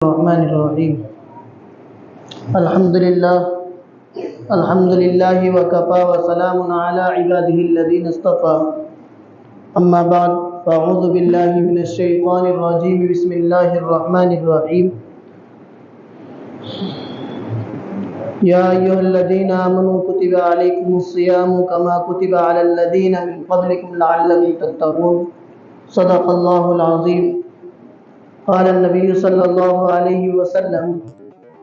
الرحمن الرحیم الحمد للہ وکفى وسلام علی عباده الذین اصطفى اما بعد فاعوذ باللہ من الشیطان الرجیم بسم اللہ الرحمن الرحیم یا ایھا الذین آمنوا کتب علیکم الصیام کما کتب علی الذین من قبلکم لعلکم تتقون صدق اللہ العظیم قال النبي صلى الله عليه وسلم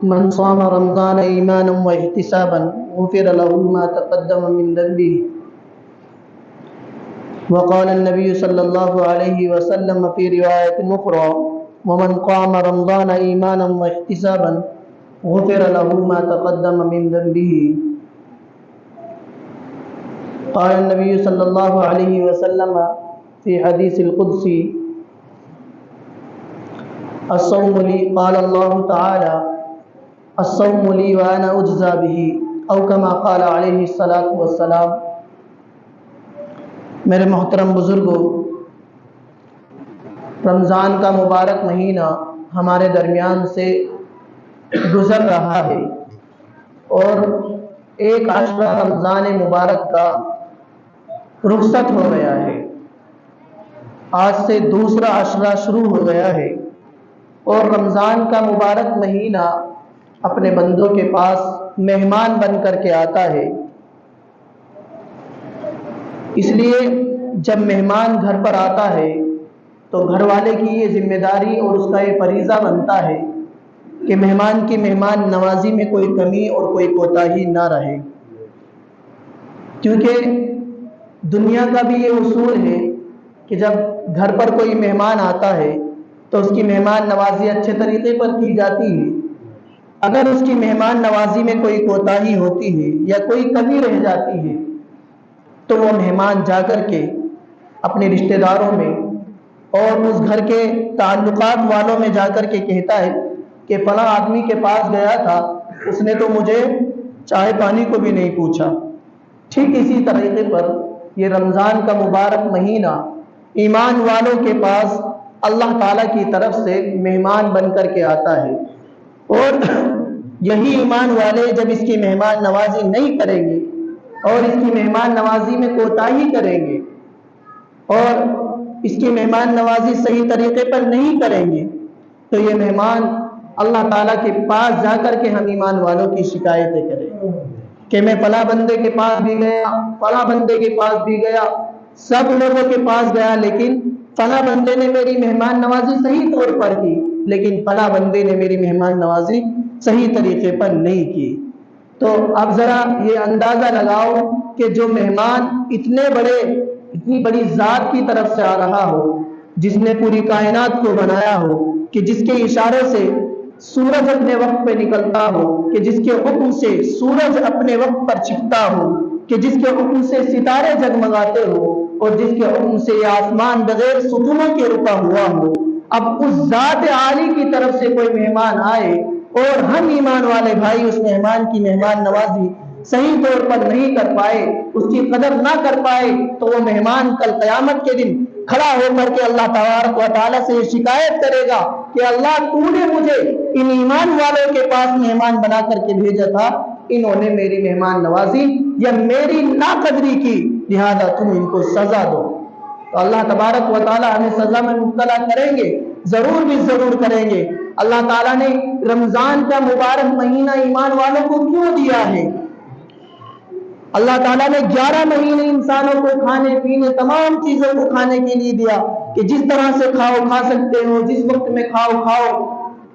من صام رمضان إيمانا واحتسابا غفر له ما تقدم من ذنبه وقال النبي صلى الله عليه وسلم في رواية أخرى ومن قام رمضان إيمانا واحتسابا غفر له ما تقدم من ذنبه قال النبي صلى الله عليه وسلم في حديث القدسي الصوم لي قال الله تعالى الصوم لي وانا اجزى به او كما قال علیہ الصلاۃ والسلام۔ میرے محترم بزرگوں، رمضان کا مبارک مہینہ ہمارے درمیان سے گزر رہا ہے اور ایک عشرہ رمضان مبارک کا رخصت ہو گیا ہے۔ آج سے دوسرا عشرہ شروع ہو گیا ہے اور رمضان کا مبارک مہینہ اپنے بندوں کے پاس مہمان بن کر کے آتا ہے۔ اس لیے جب مہمان گھر پر آتا ہے تو گھر والے کی یہ ذمہ داری اور اس کا یہ فریضہ بنتا ہے کہ مہمان کی مہمان نوازی میں کوئی کمی اور کوئی کوتاہی نہ رہے، کیونکہ دنیا کا بھی یہ اصول ہے کہ جب گھر پر کوئی مہمان آتا ہے تو اس کی مہمان نوازی اچھے طریقے پر کی جاتی ہے۔ اگر اس کی مہمان نوازی میں کوئی کوتاہی ہوتی ہے یا کوئی کمی رہ جاتی ہے تو وہ مہمان جا کر کے اپنے رشتہ داروں میں اور اس گھر کے تعلقات والوں میں جا کر کے کہتا ہے کہ فلاں آدمی کے پاس گیا تھا، اس نے تو مجھے چائے پانی کو بھی نہیں پوچھا۔ ٹھیک اسی طریقے پر یہ رمضان کا مبارک مہینہ ایمان والوں کے پاس اللہ تعالیٰ کی طرف سے مہمان بن کر کے آتا ہے، اور یہی ایمان والے جب اس کی مہمان نوازی نہیں کریں گے اور اس کی مہمان نوازی میں کوتاہی کریں گے اور اس کی مہمان نوازی صحیح طریقے پر نہیں کریں گے تو یہ مہمان اللہ تعالیٰ کے پاس جا کر کے ہم ایمان والوں کی شکایتیں کریں کہ میں فلاں بندے کے پاس بھی گیا، فلاں بندے کے پاس بھی گیا، سب لوگوں کے پاس گیا، لیکن فلاں بندے نے میری مہمان نوازی صحیح طور پر کی، لیکن فلاں بندے نے میری مہمان نوازی صحیح طریقے پر نہیں کی۔ تو اب ذرا یہ اندازہ لگاؤ کہ جو مہمان اتنی بڑی ذات کی طرف سے آ رہا ہو، جس نے پوری کائنات کو بنایا ہو، کہ جس کے اشارے سے سورج اپنے وقت پہ نکلتا ہو، کہ جس کے حکم سے سورج اپنے وقت پر چھپتا ہو، کہ جس کے حکم سے ستارے جگمگاتے ہو اور جس کے حکم سے یہ آسمان بغیر ستونوں کے رکا ہوا ہو، اب اس ذات عالی کی طرف سے کوئی مہمان آئے اور ہم ایمان والے بھائی اس مہمان کی مہمان نوازی صحیح طور پر نہیں کر پائے، اس کی قدر نہ کر پائے، تو وہ مہمان کل قیامت کے دن کھڑا ہو کر کے اللہ تبارک و تعالیٰ سے یہ شکایت کرے گا کہ اللہ تو نے مجھے ان ایمان والوں کے پاس مہمان بنا کر کے بھیجا تھا، انہوں نے میری مہمان نوازی یا میری ناقدری کی، لہذا تم ان کو سزا دو۔ تو اللہ تبارک و تعالیٰ ہمیں سزا میں مبتلا کریں گے، ضرور بھی ضرور کریں گے۔ اللہ تعالیٰ نے رمضان کا مبارک مہینہ ایمان والوں کو کیوں دیا ہے؟ اللہ تعالیٰ نے 11 مہینے انسانوں کو کھانے پینے تمام چیزوں کو کھانے کے لیے دیا کہ جس طرح سے کھاؤ کھا سکتے ہو، جس وقت میں کھاؤ کھاؤ،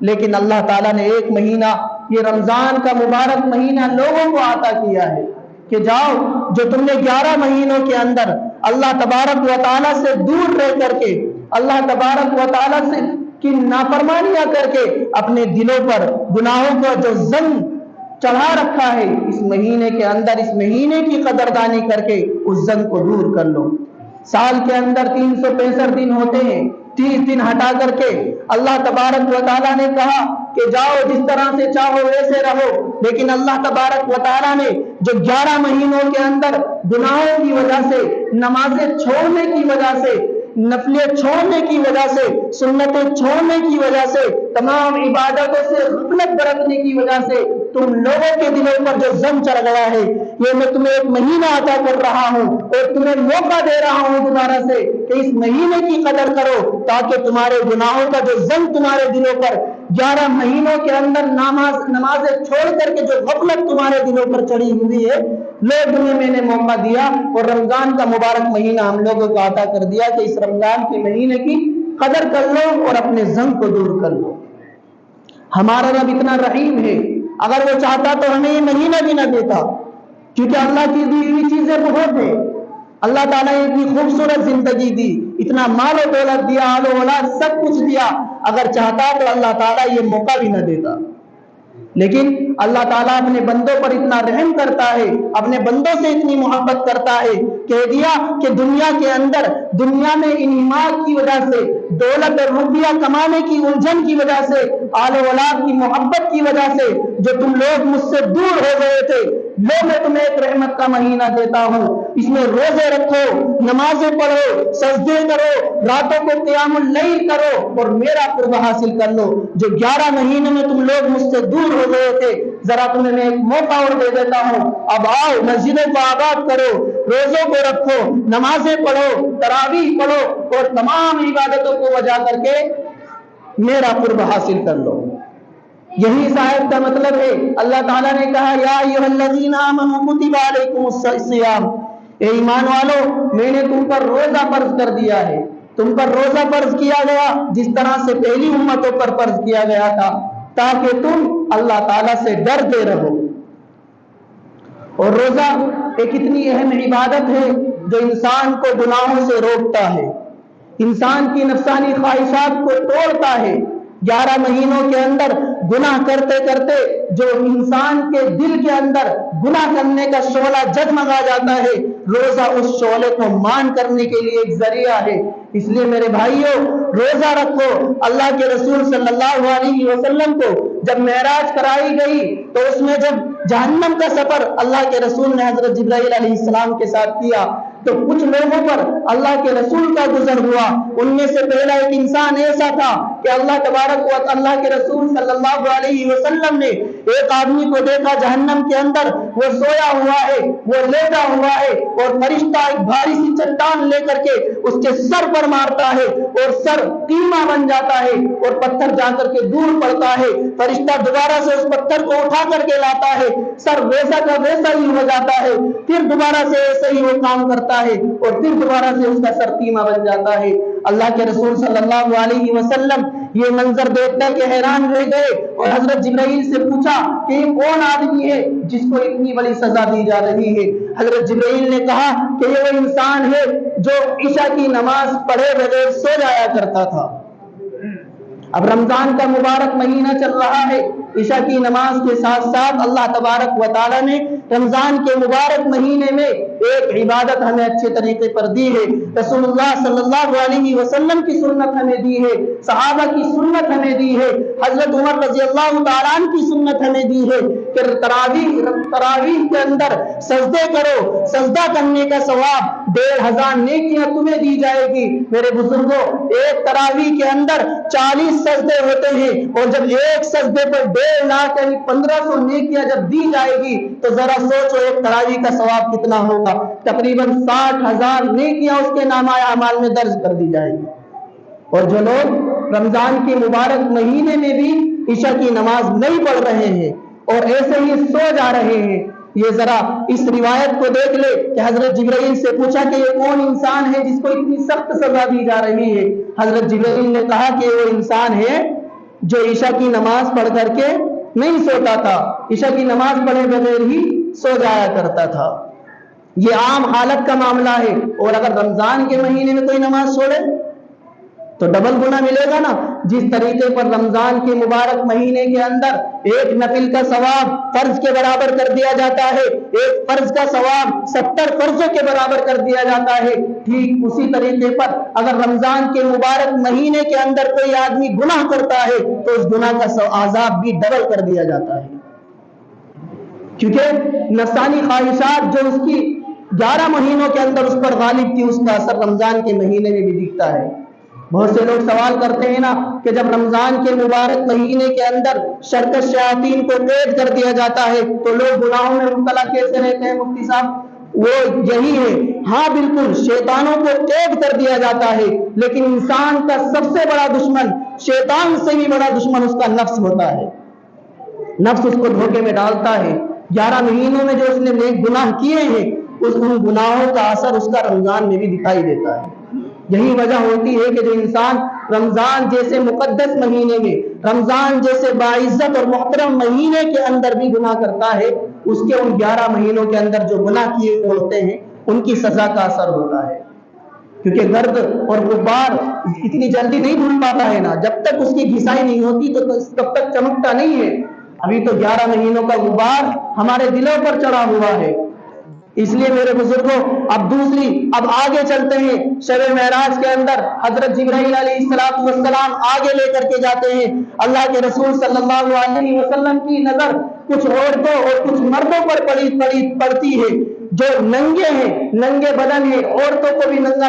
لیکن اللہ تعالیٰ نے ایک مہینہ یہ رمضان کا مبارک مہینہ لوگوں کو عطا کیا ہے کہ جاؤ جو تم نے 11 مہینوں کے اندر اللہ تبارک و تعالیٰ سے دور رہ کر کے، اللہ تبارک و تعالیٰ سے کی نافرمانیاں کر کے اپنے دلوں پر گناہوں کا جو زنگ چڑھا رکھا ہے، اس مہینے کے اندر اس مہینے کی قدردانی کر کے اس زنگ کو دور کر لو۔ سال کے اندر 365 دن ہوتے ہیں، 30 دن ہٹا کر کے اللہ تبارک و تعالیٰ نے کہا کہ جاؤ جس طرح سے چاہو ویسے رہو، لیکن اللہ تبارک و تعالیٰ نے جو 11 مہینوں کے اندر گناہوں کی وجہ سے، نمازیں چھوڑنے کی وجہ سے، نفلیں چھوڑنے کی وجہ سے، سنتیں چھوڑنے کی وجہ سے، تمام عبادتوں سے غفلت برتنے کی وجہ سے تم لوگوں کے دلوں پر جو زنگ چڑھ گیا ہے، یہ میں تمہیں ایک مہینہ عطا کر رہا ہوں اور تمہیں موقع دے رہا ہوں دوبارہ سے کہ اس مہینے کی قدر کرو، تاکہ تمہارے گناہوں کا جو زنگ تمہارے دلوں پر 11 مہینوں کے اندر نمازیں چھوڑ کر کے جو غفلت تمہارے دلوں پر چڑھی ہوئی ہے، لوگ تمہیں میں نے موقع دیا اور رمضان کا مبارک مہینہ ہم لوگوں کو عطا کر دیا کہ اس رمضان کے مہینے کی قدر کر لو اور اپنے زنگ کو دور کر لو۔ ہمارا رب اتنا رحیم ہے، اگر وہ چاہتا تو ہمیں یہ مہینہ بھی نہ دیتا، کیونکہ اللہ کی دی ہوئی چیزیں بہت ہیں۔ اللہ تعالیٰ نے اتنی خوبصورت زندگی دی، اتنا مال و دولت دیا، آل و اولاد سب کچھ دیا، اگر چاہتا تو اللہ تعالیٰ یہ موقع بھی نہ دیتا۔ لیکن اللہ تعالیٰ اپنے بندوں پر اتنا رحم کرتا ہے، اپنے بندوں سے اتنی محبت کرتا ہے، کہہ دیا کہ دنیا کے اندر، دنیا میں انعامات کی وجہ سے، دولت اور روپیہ کمانے کی الجھن کی وجہ سے، آل و اولاد کی محبت کی وجہ سے جو تم لوگ مجھ سے دور ہو گئے تھے، لو میں تمہیں ایک رحمت کا مہینہ دیتا ہوں، اس میں روزے رکھو، نمازیں پڑھو، سجدے کرو، راتوں کو قیام اللیل کرو اور میرا قرب حاصل کر لو۔ جو 11 مہینے میں تم لوگ مجھ سے دور ہو گئے تھے، ذرا تمہیں میں ایک موقع اور دے دیتا ہوں، اب آؤ مسجدوں کو آباد کرو، روزوں کو رکھو، نمازیں پڑھو، تراویح پڑھو اور تمام عبادتوں کو وجا کر کے میرا قرب حاصل کر لو۔ یہی اس آیت کا مطلب ہے۔ اللہ تعالیٰ نے کہا یا ایھا الذین آمنوا کتب علیکم الصیام، اے ایمان والو میں نے تم پر روزہ فرض کر دیا ہے، تم پر روزہ فرض کیا گیا جس طرح سے پہلی امتوں پر فرض کیا گیا تھا، تاکہ تم اللہ تعالیٰ سے ڈرتے رہو۔ اور روزہ ایک اتنی اہم عبادت ہے جو انسان کو گناہوں سے روکتا ہے، انسان کی نفسانی خواہشات کو توڑتا ہے۔ 11 مہینوں کے اندر گناہ کرتے کرتے جو انسان کے دل کے اندر گناہ کرنے کا شعلہ جگمگا جاتا ہے، روزہ اس شعلے کو مان کرنے کے لیے ایک ذریعہ ہے۔ اس لیے میرے بھائیوں روزہ رکھو۔ اللہ کے رسول صلی اللہ علیہ وسلم کو جب معراج کرائی گئی تو اس میں جب جہنم کا سفر اللہ کے رسول نے حضرت جبرائیل علیہ السلام کے ساتھ کیا تو کچھ لوگوں پر اللہ کے رسول کا گزر ہوا۔ ان میں سے پہلا ایک انسان ایسا تھا کہ اللہ تبارک و اللہ کے رسول صلی اللہ علیہ وسلم نے ایک آدمی کو دیکھا جہنم کے اندر، وہ سویا ہوا ہے، وہ لیٹا ہوا ہے اور فرشتہ ایک بھاری سی چٹان لے کر کے اس کے سر پر مارتا ہے اور سر قیمہ بن جاتا ہے اور پتھر جا کر کے دور پڑتا ہے۔ فرشتہ دوبارہ سے اس پتھر کو اٹھا کر کے لاتا ہے، سر ویسا کا ویسا ہی ہو جاتا ہے، پھر دوبارہ سے ایسے ہی وہ کام کرتا ہے اور پھر دوبارہ سے اس کا سر قیمہ بن جاتا ہے۔ اللہ کے رسول صلی اللہ علیہ وسلم یہ منظر دیکھ کر کے حیران رہ گئے اور حضرت جبرائیل سے پوچھا کہ یہ کون آدمی ہے جس کو اتنی بڑی سزا دی جا رہی ہے؟ حضرت جبرائیل نے کہا کہ یہ وہ انسان ہے جو عشاء کی نماز پڑھے بغیر سو جایا کرتا تھا۔ اب رمضان کا مبارک مہینہ چل رہا ہے، عشاء کی نماز کے ساتھ ساتھ اللہ تبارک و تعالیٰ نے رمضان کے مبارک مہینے میں ایک عبادت ہمیں اچھے طریقے پر دی ہے۔ رسول اللہ صلی اللہ علیہ وسلم کی سنت ہمیں دی ہے، صحابہ کی سنت ہمیں دی ہے، حضرت عمر رضی اللہ تعالیٰ عنہ کی سنت ہمیں دی ہے کہ تراویح کے اندر سجدے کرو، سجدہ کرنے کا ثواب 1500 نیکیاں تمہیں دی جائے گی۔ میرے بزرگوں ایک تراویح کے اندر 40 سجدے ہوتے ہیں اور جب ایک سجدے پر 1.5 لاکھ یعنی 1500 نیکیاں جب دی جائے گی تو ذرا سوچو ایک تراویح کا ثواب کتنا ہوگا؟ تقریباً 60,000 نیکیاں اس کے نامہ اعمال میں درج کر دی جائے گی۔ اور جو لوگ رمضان کے مبارک مہینے میں بھی عشاء کی نماز نہیں پڑھ رہے ہیں اور ایسے ہی سو جا رہے ہیں، یہ ذرا اس روایت کو دیکھ لے کہ حضرت جبرائیل سے پوچھا کہ یہ کون انسان ہے جس کو اتنی سخت سزا دی جا رہی ہے؟ حضرت جبرائیل نے کہا کہ وہ انسان ہے جو عشاء کی نماز پڑھ کر کے نہیں سوتا تھا، عشاء کی نماز پڑھے بغیر ہی سو جایا کرتا تھا۔ یہ عام حالت کا معاملہ ہے، اور اگر رمضان کے مہینے میں کوئی نماز چھوڑے تو ڈبل گناہ ملے گا نا۔ جس طریقے پر رمضان کے مبارک مہینے کے اندر ایک نفل کا ثواب فرض کے برابر کر دیا جاتا ہے، ایک فرض کا ثواب 70 فرضوں کے برابر کر دیا جاتا ہے، ٹھیک اسی طریقے پر اگر رمضان کے مبارک مہینے کے اندر کوئی آدمی گناہ کرتا ہے تو اس گناہ کا عذاب بھی ڈبل کر دیا جاتا ہے، کیونکہ نفسانی خواہشات جو اس کی 11 مہینوں کے اندر اس پر غالب تھی، اس کا اثر رمضان کے مہینے میں بھی دکھتا ہے۔ بہت سے لوگ سوال کرتے ہیں نا کہ جب رمضان کے مبارک مہینے کے اندر شرکت شیاطین کو قید کر دیا جاتا ہے تو لوگ گناہوں میں مبتلا کیسے رہتے ہیں مفتی صاحب؟ وہ یہی ہے، ہاں بالکل شیطانوں کو قید کر دیا جاتا ہے، لیکن انسان کا سب سے بڑا دشمن، شیطان سے بھی بڑا دشمن اس کا نفس ہوتا ہے۔ نفس اس کو دھوکے میں ڈالتا ہے۔ 11 مہینوں میں جو اس نے نیک گناہ کیے ہیں ان گناہوں کا اثر اس کا رمضان میں بھی دکھائی دیتا ہے۔ یہی وجہ ہوتی ہے کہ جو انسان رمضان جیسے مقدس مہینے میں، رمضان جیسے باعزت اور محترم مہینے کے اندر بھی گناہ کرتا ہے، اس کے ان 11 مہینوں کے اندر جو گناہ کیے ہوتے ہیں ان کی سزا کا اثر ہوتا ہے۔ کیونکہ گرد اور غبار اتنی جلدی نہیں دھل پاتا ہے نا، جب تک اس کی گھسائی نہیں ہوتی تو تب تک چمکتا نہیں ہے۔ ابھی تو 11 مہینوں کا غبار ہمارے دلوں پر چڑھا ہوا ہے۔ اس لیے میرے بزرگوں اب آگے چلتے ہیں۔ شب معراج کے اندر حضرت جبرائیل علیہ السلام آگے لے کر کے جاتے ہیں۔ اللہ کے رسول صلی اللہ علیہ وسلم کی نظر کچھ عورتوں اور کچھ مردوں پر پڑتی ہے جو ننگے ہیں، ننگے بدن ہیں، عورتوں کو بھی ننگا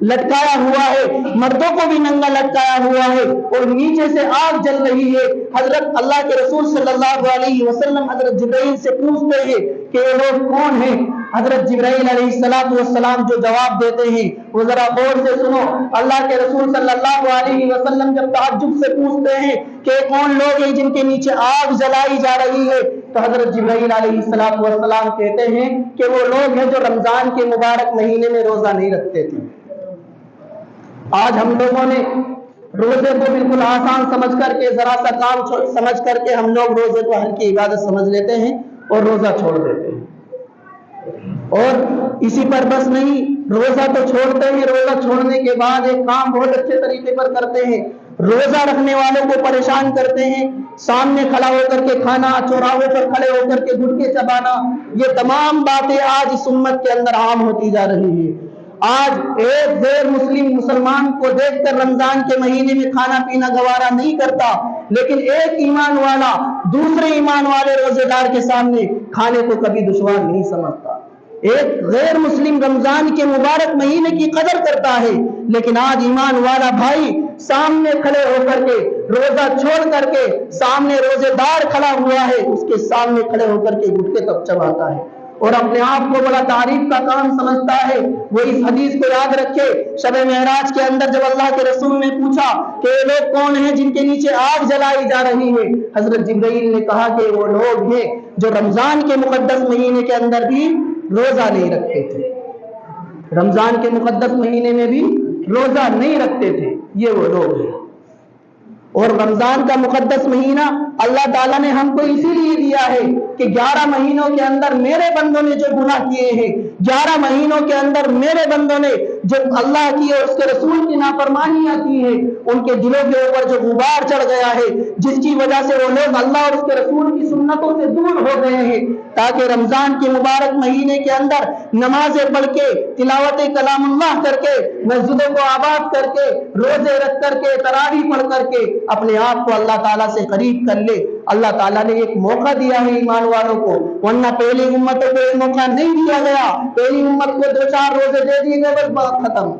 لٹکایا ہوا ہے، مردوں کو بھی ننگا لٹکایا ہوا ہے، اور نیچے سے آگ جل رہی ہے۔ حضرت اللہ کے رسول صلی اللہ علیہ وسلم حضرت جبرائیل سے پوچھتے ہیں کہ یہ لوگ کون ہیں؟ حضرت جبرائیل علیہ السلام جو جواب دیتے ہیں وہ ذرا غور سے سنو۔ اللہ کے رسول صلی اللہ علیہ وسلم جب تعجب سے پوچھتے ہیں کہ کون لوگ ہیں جن کے نیچے آگ جلائی جا رہی ہے، تو حضرت جبرائیل علیہ السلام کہتے ہیں کہ وہ لوگ ہیں جو رمضان کے مبارک مہینے میں روزہ نہیں رکھتے تھے۔ آج ہم لوگوں نے روزے کو بالکل آسان سمجھ کر کے، ذرا سا کام سمجھ کر کے ہم لوگ روزے کو ہلکی عبادت سمجھ لیتے ہیں اور روزہ چھوڑ دیتے ہیں۔ اور اسی پر بس نہیں، روزہ تو چھوڑتے ہیں، روزہ چھوڑنے کے بعد ایک کام بہت اچھے طریقے پر کرتے ہیں، روزہ رکھنے والوں کو پریشان کرتے ہیں، سامنے کھڑا ہو کر کے کھانا، چوراہوں پر کھڑے ہو کر کے گٹکے چبانا، یہ تمام باتیں آج اس امت کے اندر عام ہوتی جا رہی ہیں۔ آج ایک غیر مسلمان کو دیکھ کر رمضان کے مہینے میں کھانا پینا گوارا نہیں کرتا، لیکن ایک ایمان والا دوسرے ایمان والے روزے دار کے سامنے کھانے کو کبھی دشوار نہیں سمجھتا۔ ایک غیر مسلم رمضان کے مبارک مہینے کی قدر کرتا ہے، لیکن آج ایمان والا بھائی سامنے کھڑے ہو کر کے، روزہ چھوڑ کر کے، سامنے روزے دار کھڑا ہوا ہے، اس کے سامنے کھڑے ہو کر کے گٹکے تب چباتا ہے اور اپنے آپ کو بڑا تعریف کا کام سمجھتا ہے۔ وہ اس حدیث کو یاد رکھے، شب معراج کے اندر جب اللہ کے رسول نے پوچھا کہ یہ لوگ کون ہیں جن کے نیچے آگ جلائی جا رہی ہے، حضرت جبرائیل نے کہا کہ وہ لوگ ہیں جو رمضان کے مقدس مہینے کے اندر بھی روزہ نہیں رکھتے تھے، رمضان کے مقدس مہینے میں بھی روزہ نہیں رکھتے تھے، یہ وہ لوگ ہیں۔ اور رمضان کا مقدس مہینہ اللہ تعالیٰ نے ہم کو اسی لیے دیا ہے کہ 11 مہینوں کے اندر میرے بندوں نے جو گناہ کیے ہیں، 11 مہینوں کے اندر میرے بندوں نے جو اللہ کی اور اس کے رسول کی نافرمانیاں کی ہیں، ان کے دلوں کے اوپر جو غبار چڑھ گیا ہے، جس کی وجہ سے وہ لوگ اللہ اور اس کے رسول کی سنتوں سے دور ہو گئے ہیں، تاکہ رمضان کے مبارک مہینے کے اندر نمازیں پڑھ کے، تلاوت کلام اللہ کر کے، مسجدوں کو آباد کر کے، روزے رکھ کر کے، تراویح پڑھ کر کے اپنے آپ کو اللہ تعالیٰ سے قریب کر لے۔ اللہ تعالیٰ نے ایک موقع دیا ہے ایمان والوں کو، ورنہ پہلی امتوں کو ایک موقع نہیں دیا گیا، پہلی امت کو 2-4 روزے دے دیے گئے، بس بات ختم۔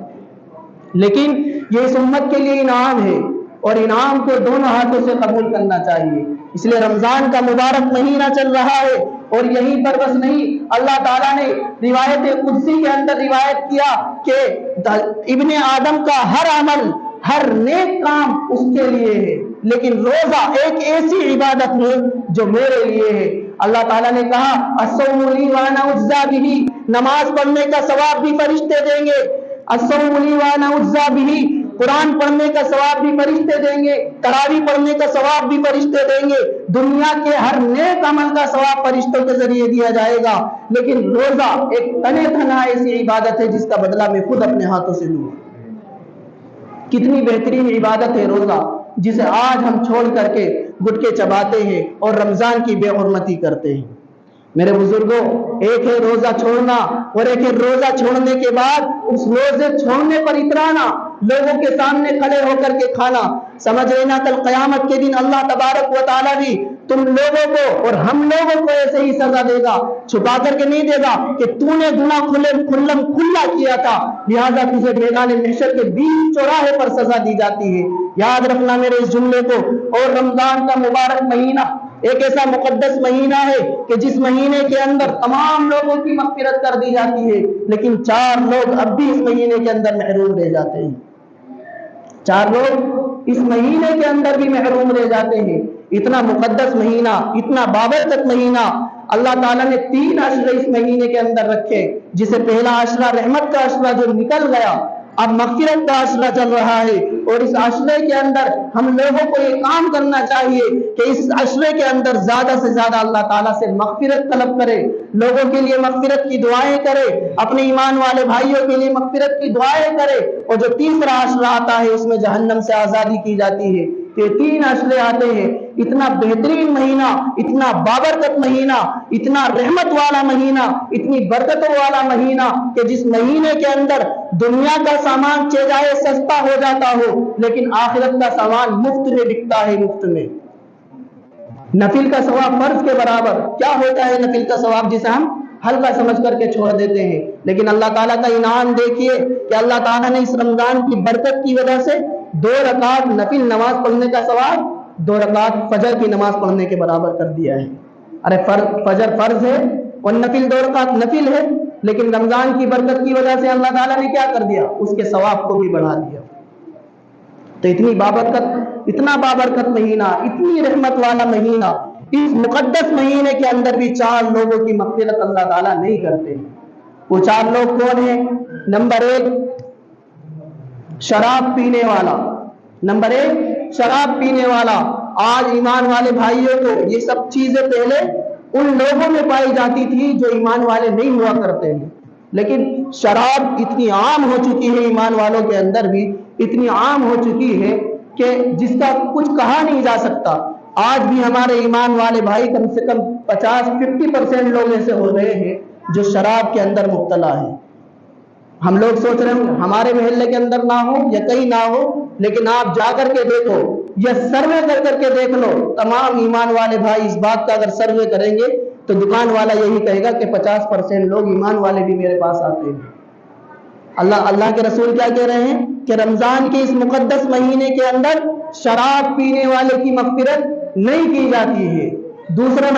لیکن یہ اس امت کے لیے انعام ہے، اور انعام کو دونوں ہاتھوں سے قبول کرنا چاہیے۔ اس لیے رمضان کا مبارک مہینہ چل رہا ہے، اور یہیں پر بس نہیں، اللہ تعالیٰ نے روایت قدسی کے اندر روایت کیا کہ ابن آدم کا ہر عمل، ہر نیک کام اس کے لیے ہے، لیکن روزہ ایک ایسی عبادت ہے جو میرے لیے ہے۔ اللہ تعالیٰ نے کہا الصوم لی وانا اجزی بہ، نماز پڑھنے کا ثواب بھی فرشتے دیں گے، الصوم لی وانا اجزی بہ، قرآن پڑھنے کا ثواب بھی فرشتے دیں گے، تراویح پڑھنے کا ثواب بھی فرشتے دیں گے، دنیا کے ہر نیک عمل کا ثواب فرشتوں کے ذریعے دیا جائے گا، لیکن روزہ ایک تنے تنہا ایسی عبادت ہے جس کا بدلہ میں خود اپنے ہاتھوں سے لوں۔ کتنی بہترین عبادت ہے روزہ، جسے آج ہم چھوڑ کر کے گٹکے چباتے ہیں اور رمضان کی بے حرمتی کرتے ہیں۔ میرے بزرگوں، ایک ہے روزہ چھوڑنا، اور ایک ہے روزہ چھوڑنے کے بعد اس روزے چھوڑنے پر اترانا، لوگوں کے سامنے کھڑے ہو کر کے کھانا۔ سمجھ لینا کل قیامت کے دن اللہ تبارک و تعالیٰ بھی تم لوگوں کو اور ہم لوگوں کو ایسے ہی سزا دے گا، چھپا کر کے نہیں دے گا کہ تو نے گناہ کھلا کیا تھا، لہذا تجھے میدان محشر کے بیچ چوراہے پر سزا دی جاتی ہے۔ یاد رکھنا میرے اس جملے کو۔ اور رمضان کا مبارک مہینہ ایک ایسا مقدس مہینہ ہے کہ جس مہینے کے اندر تمام لوگوں کی مغفرت کر دی جاتی ہے، لیکن 4 لوگ اب بھی اس مہینے کے اندر محروم رہ جاتے ہیں۔ 4 لوگ اس مہینے کے اندر بھی محروم رہ جاتے ہیں۔ اتنا مقدس مہینہ، اتنا بابرکت مہینہ، اللہ تعالیٰ نے 3 عشرے اس مہینے کے اندر رکھے، جسے پہلا عشرہ رحمت کا عشرہ جو نکل گیا، اب مغفرت کا عشرہ چل رہا ہے۔ اور اس عشرے کے اندر ہم لوگوں کو یہ کام کرنا چاہیے کہ اس عشرے کے اندر زیادہ سے زیادہ اللہ تعالیٰ سے مغفرت طلب کرے، لوگوں کے لیے مغفرت کی دعائیں کرے، اپنے ایمان والے بھائیوں کے لیے مغفرت کی دعائیں کرے۔ اور جو تیسرا عشرہ آتا ہے اس میں جہنم سے آزادی کی جاتی ہے۔ یہ 3 عشرے آتے ہیں، اتنا بہترین مہینہ، اتنا بابرکت مہینہ، اتنا رحمت والا مہینہ، اتنی برکتوں والا مہینہ کہ جس مہینے کے اندر دنیا کا سامان چاہے سستا ہو جاتا ہو، لیکن آخرت کا سامان مفت میں بکتا ہے، مفت میں۔ نفل کا ثواب فرض کے برابر۔ کیا ہوتا ہے نفل کا ثواب جسے ہم ہلکا سمجھ کر کے چھوڑ دیتے ہیں، لیکن اللہ تعالیٰ کا انعام دیکھیے کہ اللہ تعالیٰ نے اس رمضان کی برکت کی وجہ سے 2 رکعت نفل نماز پڑھنے کا ثواب 2 رکعت فجر کی نماز پڑھنے کے برابر کر دیا ہے۔ ارے فجر فرض ہے اور نفل 2 رکعت نفل ہے، لیکن رمضان کی برکت کی وجہ سے اللہ تعالیٰ نے کیا کر دیا؟ اس کے ثواب کو بھی بڑھا دیا۔ تو اتنی بابرکت، اتنا بابرکت مہینہ، اتنی رحمت والا مہینہ، اس مقدس مہینے کے اندر بھی 4 لوگوں کی مغفرت اللہ تعالیٰ نہیں کرتے۔ وہ 4 لوگ کون ہیں؟ نمبر 1 شراب پینے والا۔ نمبر 1 شراب پینے والا۔ آج ایمان والے بھائیوں کو یہ سب چیزیں پہلے ان لوگوں میں پائی جاتی تھی جو ایمان والے نہیں ہوا کرتے ہیں، لیکن شراب اتنی عام ہو چکی ہے، ایمان والوں کے اندر بھی اتنی عام ہو چکی ہے کہ جس کا کچھ کہا نہیں جا سکتا۔ آج بھی ہمارے ایمان والے بھائی کم سے کم 50% لوگ ایسے ہو رہے ہیں جو شراب کے اندر مبتلا ہیں۔ ہم لوگ سوچ رہے ہیں ہمارے محلے کے اندر نہ ہو یا کہیں نہ ہو، لیکن آپ جا کر کے دیکھو یا سروے کر کے دیکھ لو، تمام ایمان والے بھائی اس بات کا اگر سروے کریں گے تو دکان والا یہی کہے گا کہ 50% لوگ ایمان والے بھی میرے پاس آتے ہیں۔ اللہ کے رسول کیا کہہ رہے ہیں کہ رمضان کے اس مقدس مہینے کے اندر شراب پینے والے کی مغفرت نہیں کی جاتی ہے۔ دوسرا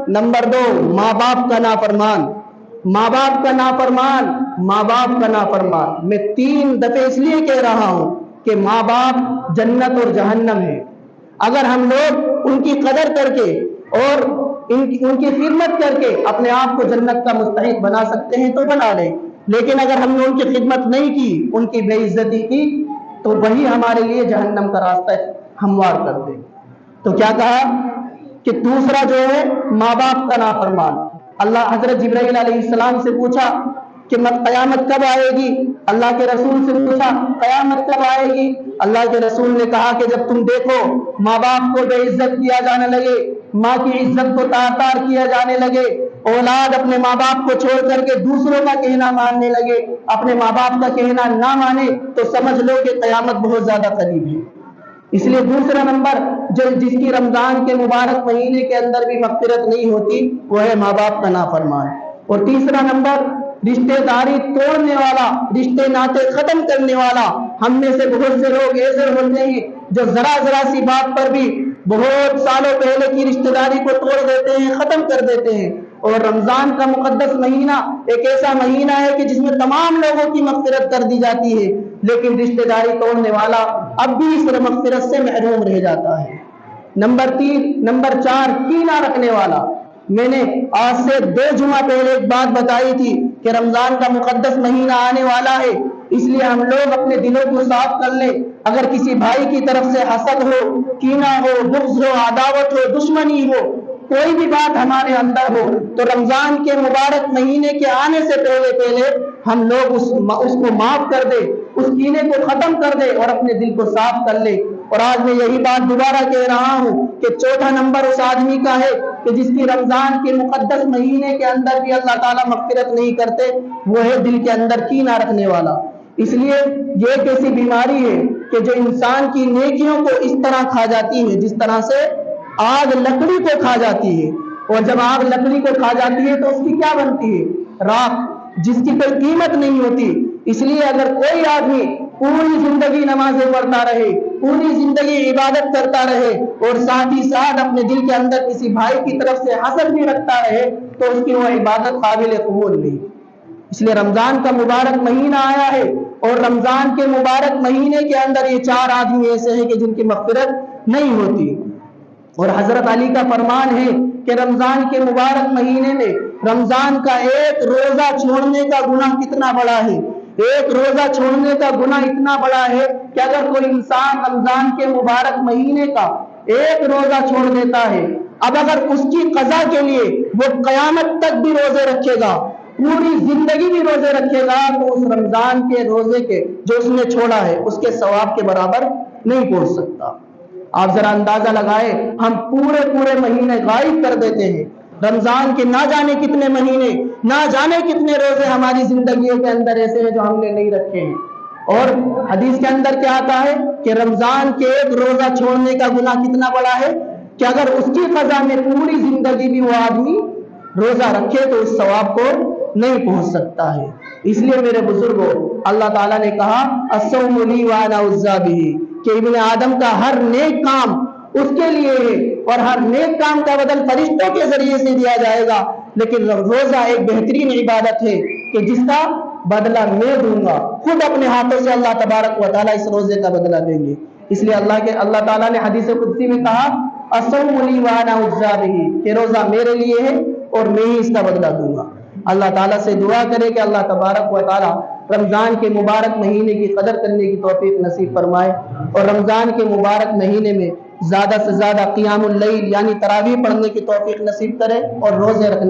نمبر 2 ماں باپ کا نافرمان۔ ماں باپ کا نافرمان، ماں باپ کا نافرمان۔ میں 3 دفعے اس لیے کہہ رہا ہوں کہ ماں باپ جنت اور جہنم ہے۔ اگر ہم لوگ ان کی قدر کر کے اور ان کی خدمت کر کے اپنے آپ کو جنت کا مستحق بنا سکتے ہیں تو بنا لیں، لیکن اگر ہم نے ان کی خدمت نہیں کی، ان کی بے عزتی کی، تو وہی ہمارے لیے جہنم کا راستہ ہموار کر دے۔ تو کیا کہا کہ دوسرا جو ہے ماں باپ کا نافرمان۔ اللہ حضرت جبرائیل علیہ السلام سے پوچھا کہ قیامت کب آئے گی؟ اللہ کے رسول سے پوچھا قیامت کب آئے گی؟ اللہ کے رسول نے کہا کہ جب تم دیکھو ماں باپ کو بے عزت کیا جانے لگے، ماں کی عزت کو تار تار کیا جانے لگے، اولاد اپنے ماں باپ کو چھوڑ کر کے دوسروں کا کہنا ماننے لگے، اپنے ماں باپ کا کہنا نہ مانے، تو سمجھ لو کہ قیامت بہت زیادہ قریب ہے۔ اس لیے دوسرا نمبر جس کی رمضان کے مبارک مہینے کے اندر بھی مغفرت نہیں ہوتی وہ ہے ماں باپ کا نافرمان۔ اور تیسرا نمبر رشتہ داری توڑنے والا، رشتے ناطے ختم کرنے والا۔ ہم میں سے بہت سے لوگ ایسے ہوتے ہیں جو ذرا سی بات پر بھی بہت سالوں پہلے کی رشتہ داری کو توڑ دیتے ہیں، ختم کر دیتے ہیں۔ اور رمضان کا مقدس مہینہ ایک ایسا مہینہ ہے کہ جس میں تمام لوگوں کی مغفرت کر دی جاتی ہے، لیکن رشتہ داری توڑنے والا اب بھی اس مغفرت سے محروم رہ جاتا ہے۔ نمبر 4 کینہ رکھنے والا۔ میں نے آج سے 2 جمعہ پہلے ایک بات بتائی تھی کہ رمضان کا مقدس مہینہ آنے والا ہے، اس لیے ہم لوگ اپنے دلوں کو صاف کر لیں۔ اگر کسی بھائی کی طرف سے حسد ہو، کینہ ہو، بغض ہو، عداوت ہو، دشمنی ہو، کوئی بھی بات ہمارے اندر ہو، تو رمضان کے مبارک مہینے کے آنے سے پہلے ہم لوگ اس کو معاف کر دیں، اس کینے کو ختم کر دیں اور اپنے دل کو صاف کر لیں۔ اور آج میں یہی بات دوبارہ کہہ رہا ہوں کہ 4تھا نمبر اس آدمی کا ہے کہ جس کی رمضان کے مقدس مہینے کے اندر بھی اللہ تعالیٰ مغفرت نہیں کرتے، وہ ہے دل کے اندر کینہ رکھنے والا۔ اس لیے یہ ایک ایسی بیماری ہے کہ جو انسان کی نیکیوں کو اس طرح کھا جاتی ہے جس طرح سے آگ لکڑی کو کھا جاتی ہے، اور جب آگ لکڑی کو کھا جاتی ہے تو اس کی کیا بنتی ہے؟ راکھ، جس کی کوئی قیمت نہیں ہوتی۔ اس لیے اگر کوئی آدمی پوری زندگی نمازیں پڑھتا رہے، پوری زندگی عبادت کرتا رہے، اور ساتھ ہی ساتھ اپنے دل کے اندر کسی بھائی کی طرف سے حسد بھی رکھتا رہے، تو اس کی وہ عبادت قابل قبول نہیں۔ اس لیے رمضان کا مبارک مہینہ آیا ہے، اور رمضان کے مبارک مہینے کے اندر یہ 4 آدمی ایسے ہیں کہ جن کی مغفرت نہیں ہوتی۔ اور حضرت علی کا فرمان ہے کہ رمضان کے مبارک مہینے میں رمضان کا ایک روزہ چھوڑنے کا گناہ کتنا بڑا ہے، ایک روزہ چھوڑنے کا گناہ اتنا بڑا ہے کہ اگر کوئی انسان رمضان کے مبارک مہینے کا ایک روزہ چھوڑ دیتا ہے، اب اگر اس کی قضا کے لیے وہ قیامت تک بھی روزے رکھے گا، پوری زندگی بھی روزے رکھے گا، تو اس رمضان کے روزے کے جو اس نے چھوڑا ہے اس کے ثواب کے برابر نہیں پہنچ سکتا۔ آپ ذرا اندازہ لگائے، ہم پورے مہینے غائب کر دیتے ہیں، رمضان کے نہ جانے کتنے مہینے، نہ جانے کتنے روزے ہماری زندگیوں کے اندر ایسے ہیں جو ہم نے نہیں رکھے ہیں۔ اور حدیث کے اندر کیا آتا ہے کہ رمضان کے ایک روزہ چھوڑنے کا گناہ کتنا بڑا ہے کہ اگر اس کی قضا میں پوری زندگی بھی وہ آدمی روزہ رکھے تو اس ثواب کو نہیں پہنچ سکتا ہے۔ اس لیے میرے بزرگوں، اللہ تعالیٰ نے کہا الصوم لی وانا اجزی بہ، کہ ابن آدم کا ہر نیک کام اس کے لیے ہے، اور ہر نیک کام کا بدل فرشتوں کے ذریعے سے دیا جائے گا، لیکن روزہ ایک بہترین عبادت ہے کہ جس کا بدلہ میں دوں گا، خود اپنے ہاتھوں سے اللہ تبارک و تعالیٰ اس روزے کا بدلہ دیں گے۔ اس لیے اللہ تعالیٰ نے حدیث قدسی میں کہا الصوم لی وانا اجزی بہ، کہ روزہ میرے لیے ہے اور میں ہی اس کا بدلہ دوں گا۔ اللہ تعالیٰ سے دعا کرے کہ اللہ تبارک و تعالیٰ رمضان کے مبارک مہینے کی قدر کرنے کی توفیق نصیب فرمائے، اور رمضان کے مبارک مہینے میں زیادہ سے زیادہ قیام اللیل یعنی تراویح پڑھنے کی توفیق نصیب کرے، اور روزے رکھنے